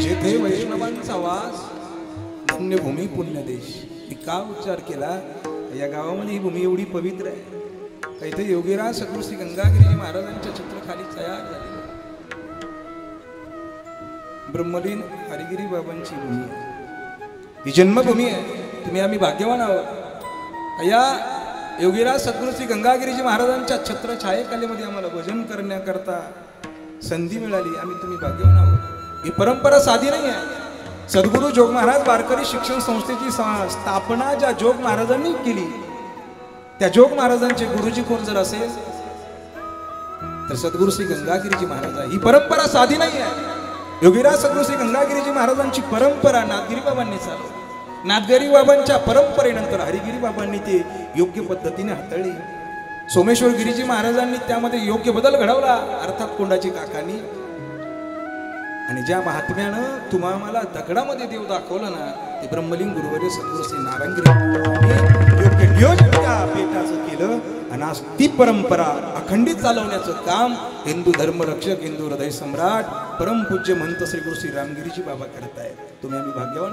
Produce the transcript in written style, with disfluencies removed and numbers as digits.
जेथे वैष्णवांचा वास पुण्यभूमी पुण्यदेश। मी का उच्चार केला? या गावामध्ये ही भूमी एवढी पवित्र आहे का इथे योगीराज सद्गुरू श्री गंगागिरीजी महाराजांच्या चित्रखाली तयार झाली ब्रह्मलीन हरिगिरी बाबांची भूमी आहे, ही जन्मभूमी आहे। तुम्ही आम्ही भाग्यवान आहोत। या योगीराज सद्गुरू श्री गंगागिरीजी महाराजांच्या छत्रछायेखालीमध्ये आम्हाला भजन करण्याकरता संधी मिळाली, आम्ही तुम्ही भाग्यवान आहोत। ही परंपरा साधी नाही आहे। सद्गुरू जोग महाराज वारकरी शिक्षण संस्थेची स्थापना ज्या जोग महाराजांनी केली, त्या जोग महाराजांचे गुरुजी कोण जर असेल तर सद्गुरू श्री गंगागिरीजी महाराज आहे। ही परंपरा साधी नाही आहे। योगीराज सद्गुरू श्री गंगागिरीजी महाराजांची परंपरा नाथगिरी बाबांनी चालवली। नाथगिरी बाबांच्या परंपरेनंतर हरिगिरी बाबांनी ते योग्य पद्धतीने हाताळली। सोमेश्वर गिरीजी महाराजांनी त्यामध्ये योग्य बदल घडवला, अर्थात कोंडाजी काकांनी। आणि ज्या महात्म्यानं तुम्हा आम्हाला दगडामध्ये देव दाखवलं ना, ते ब्रह्मलिंग गुरुवर्य सद्गुरू श्री नारायणगिरी योग्य नियोजन त्या पेटाचं केलं आणि आज ती परंपरा अखंडित चालवण्याचं काम हिंदू धर्मरक्षक, हिंदू हृदय सम्राट, परमपूज्य महंत श्री गुरु श्री रामगिरीजी बाबा करत आहेत। तुम्ही आम्ही भाग्यवान।